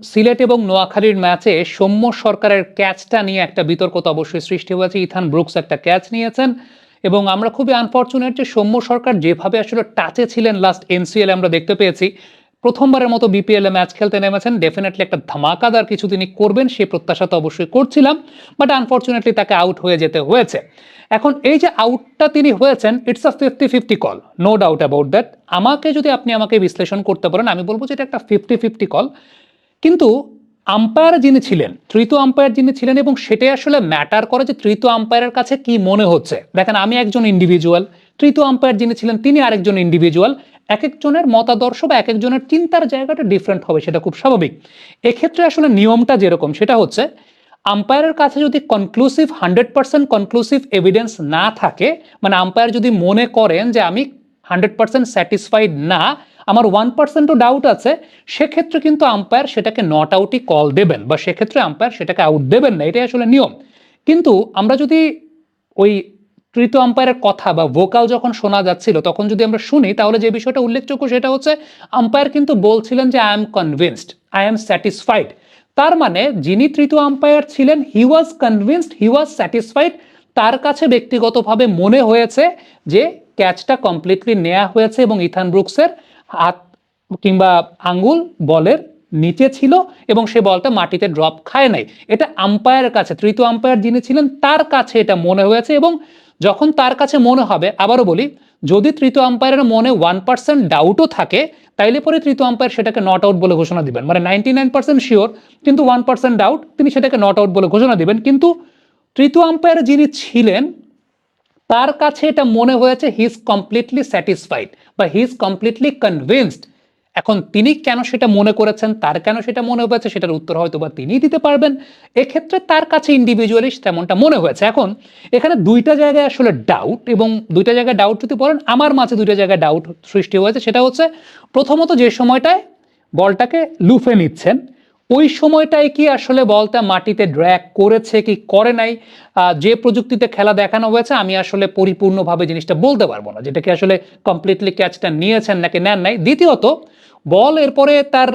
সিলেট এবং নোয়াখালীর ম্যাচে সৌম্য সরকারের ক্যাচটা নিয়ে একটা বিতর্ক তো অবশ্যই সৃষ্টি হয়েছে। ইথান ব্রুকস একটা ক্যাচ নিয়েছেন এবং আমরা খুবই আনফর্চুনেট যে সৌম্য সরকার যেভাবে আসলে টাচে ছিলেন লাস্ট এনসিএল আমরা দেখতে পেয়েছি, প্রথমবার মতো বিপিএল এ ম্যাচ খেলতে নেমেছেন, ডেফিনেটলি একটা ধামাকাদার কিছু তিনি করবেন সেই প্রত্যাশা তো অবশ্যই করছিলাম, বাট আনফর্চুনেটলি তাকে আউট হয়ে যেতে হয়েছে। এখন এই যে আউটটা তিনি হয়েছেন, it's a 50-50 call, no doubt about that. আপনি আমাকে বিশ্লেষণ করতে পারেন, আমি বলবো যে এটা একটা 50-50 কল। কিন্তু আম্পায়ার যিনি ছিলেন, তৃতীয় আম্পায়ার যিনি ছিলেন, এবং সেটাই আসলে ম্যাটার করে যে তৃতীয় আম্পায়ারের কাছে কি মনে হচ্ছে। দেখেন, আমি একজন ইন্ডিভিজুয়াল, তৃতীয় আম্পায়ার যিনি ছিলেন তিনি আরেকজন ইন্ডিভিজুয়াল। এক একজনের মতাদর্শ বা এক একজনের চিন্তার জায়গাটা ডিফারেন্ট হবে, সেটা খুব স্বাভাবিক। এক্ষেত্রে আসলে নিয়মটা যেরকম, সেটা হচ্ছে আম্পায়ারের কাছে যদি 100% কনক্লুসিভ এভিডেন্স না থাকে, মানে আম্পায়ার যদি মনে করেন যে আমি 100% স্যাটিসফাইড না, আমার 1%ও ডাউট আছে, সেক্ষেত্রে কিন্তু আম্পায়ার সেটাকে নট আউটই কল দেবেন, বা সেক্ষেত্রে আম্পায়ার সেটাকে আউট দেবেন না, এটাই আসলে নিয়ম। কিন্তু আমরা যদি ওই তৃতীয় আম্পায়ারের কথা বা ভোকাল যখন শোনা যাচ্ছিল তখন যদি আমরা শুনি, তাহলে যে বিষয়টা উল্লেখযোগ্য সেটা হচ্ছে আম্পায়ার কিন্তু বলছিলেন যে I am convinced, I am satisfied. তার মানে যিনি তৃতীয় আম্পায়ার ছিলেন, হি ওয়াজ কনভিন্সড, হি ওয়াজ স্যাটিসফাইড। তার কাছে ব্যক্তিগতভাবে মনে হয়েছে যে ক্যাচটা কমপ্লিটলি নেওয়া হয়েছে এবং ইথান ব্রুকসের হাত কিংবা আঙ্গুল বলের নিচে ছিল এবং সে বলটা মাটিতে ড্রপ খায় নাই। এটা আম্পায়ারের কাছে, তৃতীয় আম্পায়ার যিনি ছিলেন তার কাছে এটা মনে হয়েছে। এবং যখন তার কাছে মনে হবে, আবারও বলি, যদি তৃতীয় আম্পায়ারের মনে 1% ডাউটও থাকে, তাইলে পরে তৃতীয় আম্পায়ার সেটাকে নট আউট বলে ঘোষণা দিবেন। মানে 99% শিওর কিন্তু 1% ডাউট, তিনি সেটাকে নট আউট বলে ঘোষণা দিবেন। কিন্তু তৃতীয় আম্পায়ার যিনি ছিলেন তার কাছে এটা মনে হয়েছে হি ইজ কমপ্লিটলি স্যাটিসফাইড বা হি ইজ কমপ্লিটলি কনভিন্সড। এখন তিনি কেন সেটা মনে করেছেন, তার কেন সেটা মনে হয়েছে, সেটার উত্তর হয়তো বা তিনিই দিতে পারবেন। এক্ষেত্রে তার কাছে ইন্ডিভিজুয়ালি তেমনটা মনে হয়েছে। এখন এখানে দুইটা জায়গায় আসলে ডাউট, এবং দুইটা জায়গায় ডাউট যদি বলেন, আমার মাঝে দুইটা জায়গায় ডাউট সৃষ্টি হয়েছে। সেটা হচ্ছে প্রথমত যে সময়টায় বলটাকে লুফে নিচ্ছেন, ওই সময়টায় কি আসলে বলটা মাটিতে ড্র্যাগ করেছে কি করে নাই, যে প্রযুক্তিতে খেলা দেখানো হয়েছে আমি আসলে পরিপূর্ণভাবে জিনিসটা বলতে পারবো না, যেটা কি আসলে কমপ্লিটলি ক্যাচটা নিয়েছেন নাকি নেন নাই। দ্বিতীয়ত, বল এরপরে তার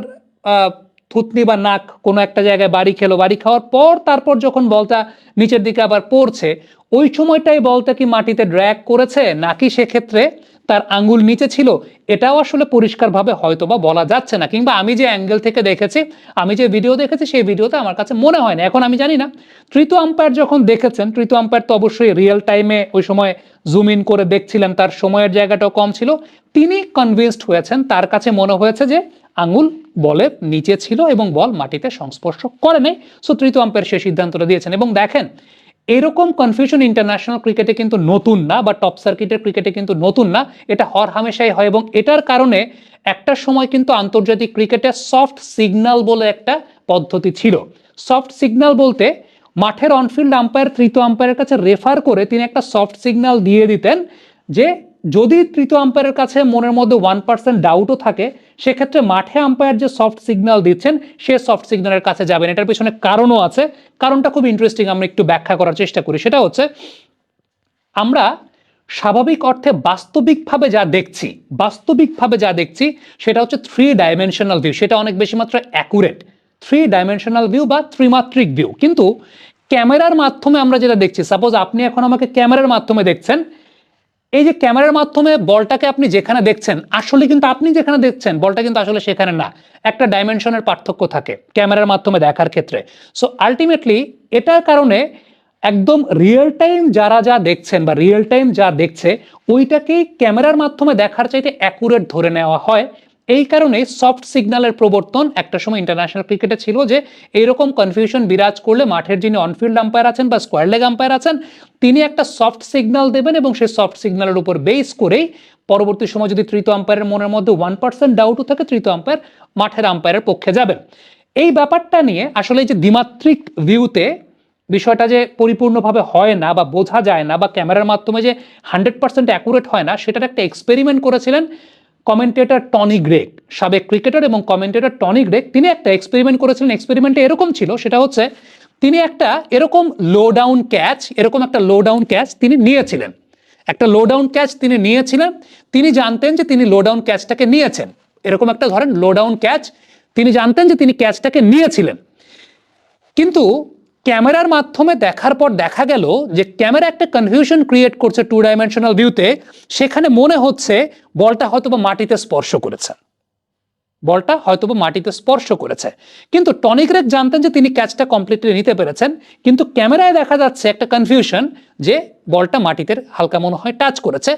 থুতনি বা নাক কোনো একটা জায়গায় বাড়ি খেলো, বাড়ি খাওয়ার পর তারপর যখন বলটা নিচের দিকে আবার পড়ছে, ওই সময়টাই বলটা কি মাটিতে ড্র্যাগ করেছে নাকি সেক্ষেত্রে তার আঙ্গুল নিচে ছিল, এটাও আসলে পরিষ্কারভাবে হয়তো বা বলা যাচ্ছে না। কিংবা আমি যে অ্যাঙ্গেল থেকে দেখেছি, আমি যে ভিডিও দেখেছি, সেই ভিডিওতে আমার কাছে মনে হয় না। এখন আমি জানি না তৃতীয় আম্পায়ার যখন দেখেছেন, তৃতীয় আম্পায়ার তো অবশ্যই রিয়েল টাইমে ওই সময় জুম ইন করে দেখছিলেন, তার সময়ের জায়গাটাও কম ছিল, তিনি কনভিন্সড হয়েছেন, তার কাছে মনে হয়েছে যে আঙ্গুল বলের নিচে ছিল এবং বল মাটিতে সংস্পর্শ করে নাই। সো তৃতীয় আম্পায়ার সে সিদ্ধান্তটা দিয়েছেন। এবং দেখেন, এরকম কনফিউশন ইন্টারন্যাশনাল ক্রিকেটে কিন্তু নতুন না, বা টপ সার্কিটের ক্রিকেটে কিন্তু নতুন না, এটা হর হামেশাই হয়। এবং এটার কারণে একটা সময় কিন্তু আন্তর্জাতিক ক্রিকেটে সফট সিগন্যাল বলে একটা পদ্ধতি ছিল। সফট সিগন্যাল বলতে মাঠের অনফিল্ড আম্পায়ার তৃতীয় আম্পায়ারের কাছে রেফার করে তিনি একটা সফট সিগন্যাল দিয়ে দিতেন যে যদি তৃতীয় আম্পায়ারের কাছে মনের মধ্যে 1% ডাউটও থাকে, সেক্ষেত্রে মাঠে আম্পায়ার যে সফট সিগন্যাল দিচ্ছেন সে সফট সিগন্যালের কাছে যাবেন। এটার পেছনে কারণও আছে, কারণটা খুব ইন্টারেস্টিং, আমরা একটু ব্যাখ্যা করার চেষ্টা করি। সেটা হচ্ছে, আমরা স্বাভাবিক অর্থে বাস্তবিকভাবে যা দেখছি সেটা হচ্ছে 3 ডাইমেনশনাল ভিউ, সেটা অনেক বেশি মাত্রা অ্যাকুরেট। 3 ডাইমেনশনাল ভিউ বা ত্রিমাত্রিক ভিউ। কিন্তু ক্যামেরার মাধ্যমে আমরা যেটা দেখছি, সাপোজ আপনি এখন আমাকে ক্যামেরার মাধ্যমে দেখছেন, এই যে ক্যামেরার মাধ্যমে বলটাকে আপনি যেখানে দেখছেন, আসলে কিন্তু আপনি যেখানে দেখছেন বলটা কিন্তু আসলে সেখানে না, একটা ডাইমেনশনের পার্থক্য থাকে ক্যামেরার মাধ্যমে দেখার ক্ষেত্রে। সো আলটিমেটলি এটার কারণে একদম রিয়েল টাইম যারা যা দেখছেন বা রিয়েল টাইম যা দেখছে, ওইটাকেই ক্যামেরার মাধ্যমে দেখার চাইতে অ্যাকুরেট ধরে নেওয়া হয়। এই কারণে সফট সিগন্যালের প্রবর্তন একটা সময় ইন্টারন্যাশনাল ক্রিকেটে ছিল, যে এইরকম কনফিউশন বিরাজ করলে মাঠের যিনি অনফিল্ড আম্পায়ার আছেন বা স্কোয়ার লেগ আম্পায়ার আছেন, তিনি একটা সফট সিগন্যাল দেবেন এবং সেই সফট সিগন্যালের উপর বেস করেই পরবর্তী সময় যদি তৃতীয় আম্পায়ারের মনের মধ্যে 1% ডাউটও থাকে, তৃতীয় আম্পায়ার মাঠের আম্পায়ারের পক্ষে যাবেন। এই ব্যাপারটা নিয়ে আসলে এই যে দ্বিমাত্রিক ভিউতে বিষয়টা যে পরিপূর্ণভাবে হয় না বা বোঝা যায় না, বা ক্যামেরার মাধ্যমে যে 100% অ্যাকুরেট হয় না, সেটার একটা এক্সপেরিমেন্ট করেছিলেন কমেন্টেটর টনি গ্রেগ, সাবেক ক্রিকেটার এবং কমেন্টেটর টনি গ্রেগ। তিনি একটা এক্সপেরিমেন্ট করেছিলেন। এক্সপেরিমেন্টে এরকম ছিল, সেটা হচ্ছে তিনি একটা এরকম লো ডাউন ক্যাচ, তিনি নিয়েছিলেন, একটা লো ডাউন ক্যাচ তিনি নিয়েছিলেন। তিনি জানতেন যে তিনি লো ডাউন ক্যাচটাকে নিয়েছেন, এরকম একটা ধরেন লো ডাউন ক্যাচ তিনি জানতেন যে তিনি ক্যাচটাকে নিয়েছিলেন, কিন্তু ক্যামেরার মাধ্যমে দেখার পর দেখা গেল যে ক্যামেরা একটা কনফিউশন ক্রিয়েট করছে 2 ডাইমেনশনাল ভিউতে। সেখানে মনে হচ্ছে বলটা হয়তোবা মাটিতে স্পর্শ করেছে, বলটা হয়তোবা মাটিতে স্পর্শ করেছে। কিন্তু টনি গ্রেগ জানতেন যে তিনি ক্যাচটা কমপ্লিটলি নিতে পেরেছেন, কিন্তু ক্যামেরায় দেখা যাচ্ছে একটা কনফিউশন যে বলটা মাটিতে হালকা মনে হয় টাচ করেছে।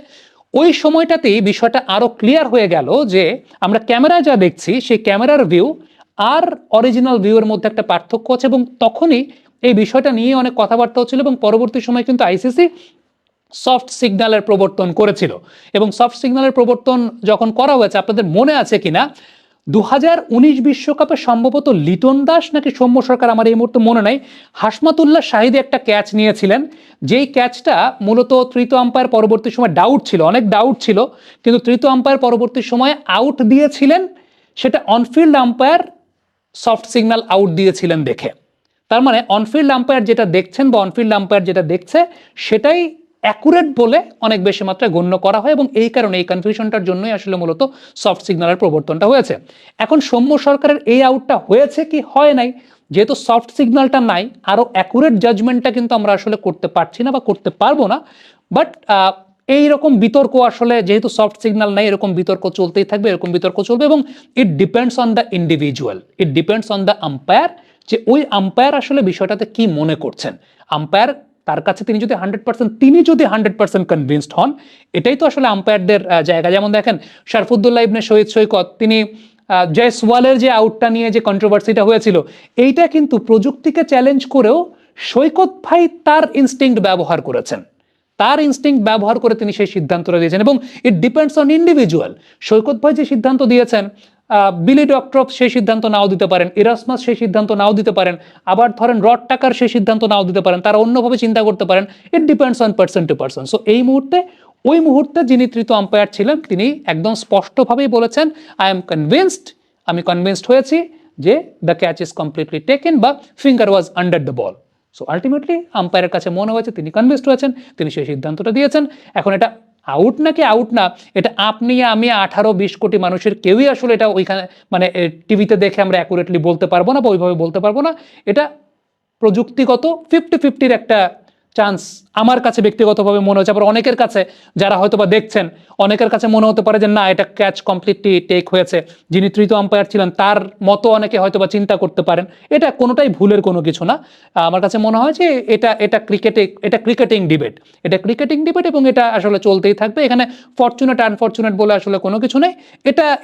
ওই সময়টাতেই বিষয়টা আরো ক্লিয়ার হয়ে গেল যে আমরা ক্যামেরায় যা দেখছি সেই ক্যামেরার ভিউ আর অরিজিনাল ভিউয়ের মধ্যে একটা পার্থক্য আছে, এবং তখনই এই বিষয়টা নিয়ে অনেক কথাবার্তা হচ্ছিল। এবং পরবর্তী সময় কিন্তু আইসিসি সফট সিগন্যালের প্রবর্তন করেছিল, এবং সফট সিগন্যালের প্রবর্তন যখন করা হয়েছে, আপনাদের মনে আছে কিনা 2019 বিশ্বকাপে সম্ভবত লিটন দাস নাকি সৌম্য সরকার, আমার এই মুহূর্তে মনে নাই, হাসমাতুল্লাহ শাহিদে একটা ক্যাচ নিয়েছিলেন, যেই ক্যাচটা মূলত তৃতীয় আম্পায়ার পরবর্তী সময় ডাউট ছিল, অনেক ডাউট ছিল, কিন্তু তৃতীয় আম্পায়ার পরবর্তী সময়ে আউট দিয়েছিলেন। সেটা on field umpire soft signal out দিয়েছিলেন দেখে। তার মানে অনফিল্ড আম্পায়ার যেটা দেখছেন বা অনফিল্ড আম্পায়ার যেটা দেখছে সেটাই অ্যাকুরেট বলে অনেক বেশি মাত্রায় গণ্য করা হয়, এবং এই কারণে এই কনফিউশনটার জন্যই আসলে মূলত সফট সিগন্যালের প্রবর্তনটা হয়েছে। এখন সৌম্য সরকারের এই আউটটা হয়েছে কি হয় নাই, যেহেতু সফট সিগন্যালটা নাই, আরো অ্যাকুরেট জাজমেন্টটা কিন্তু আমরা আসলে করতে পারছি না বা করতে পারবো না। বাট এইরকম বিতর্ক আসলে যেহেতু সফট সিগন্যাল নাই, এরকম বিতর্ক চলতেই থাকবে, এরকম বিতর্ক চলবে, এবং it depends on the individual, it depends on the umpire, যে ওই আম্পায়ার আসলে বিষয়টাতে কি মনে করছেন। আম্পায়ার তার কাছে তিনি যদি 100% কনভিন্সড হন, এটাই তো আসলে আম্পায়ারদের জায়গা। যেমন দেখেন শরফুদ্দুল্লাহ ইবনে শহীদ সৈকত, তিনি জয়সওয়ালের যে আউটটা নিয়ে যে কন্ট্রোভার্সিটা হয়েছিল, এইটা কিন্তু প্রযুক্তিকে চ্যালেঞ্জ করেও সৈকত ভাই তার ইনস্টিংক্ট ব্যবহার করেছেন, তার ইনস্টিংক্ট ব্যবহার করে তিনি সেই সিদ্ধান্তটা দিয়েছেন, এবং ইট ডিপেন্ডস অন ইন্ডিভিজুয়াল। সৈকত ভাই যে সিদ্ধান্ত দিয়েছেন, বিলি ডক্টর সেই সিদ্ধান্ত নাও দিতে পারেন, ইরাসমাস সেই সিদ্ধান্ত নাও দিতে পারেন, আবার ধরেন রড টাকার সেই সিদ্ধান্ত নাও দিতে পারেন, তারা অন্যভাবে চিন্তা করতে পারেন। It depends on person to person. So এই মুহূর্তে ওই মুহূর্তে যিনি তৃতীয় আম্পায়ার ছিলেন, তিনি একদম স্পষ্টভাবেই বলেছেন, আই এম কনভিন্সড, আমি কনভিন্সড হয়েছি যে the catch is completely taken বা finger was under the ball. So ultimately আম্পায়ারের কাছে মনে হয়েছে, তিনি কনভিন্সড হয়েছেন, তিনি সেই সিদ্ধান্তটা দিয়েছেন। এখন এটা আউট নাকি আউট না, এটা আপনি আমি 18-20 কোটি মানুষের কেউই আসলে এটা ওইখানে মানে টিভিতে দেখে আমরা অ্যাকুরেটলি বলতে পারবো না বা ওইভাবে বলতে পারবো না। এটা প্রযুক্তিগত 50-50 একটা চান্স আমার কাছে ব্যক্তিগতভাবে মনে হচ্ছে। আবার অনেকের কাছে, যারা হয়তো বা দেখছেন, অনেকের কাছে মনে হতে পারে যে না, এটা ক্যাচ কমপ্লিটলি টেক হয়েছে, যিনি তৃতীয় আম্পায়ার ছিলেন তার মতো অনেকে হয়তো বা চিন্তা করতে পারেন। এটা কোনোটাই ভুলের কোনো কিছু না। আমার কাছে মনে হয় যে এটা ক্রিকেটিং ডিবেট, এটা ক্রিকেটিং ডিবেট, এবং এটা আসলে চলতেই থাকবে। এখানে ফরচুনেট আনফরচুনেট বলে আসলে কোনো কিছু নেই,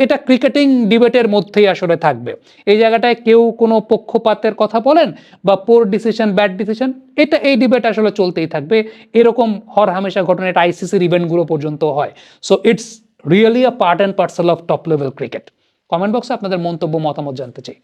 এটা ক্রিকেটিং ডিবেটের মধ্যেই আসলে থাকবে। এই জায়গাটায় কেউ কোনো পক্ষপাতের কথা বলেন বা পোর ডিসিশন, ব্যাড ডিসিশন, এই ডিবেট আসলে চলতেই থাকবে। এরকম হর হামেশা ঘটনা এটা আইসিসির ইভেন্টগুলো পর্যন্ত হয়। So it's really a part and parcel of top level cricket. Comment বক্সে আপনাদের মন্তব্য, মতামত জানতে চাই।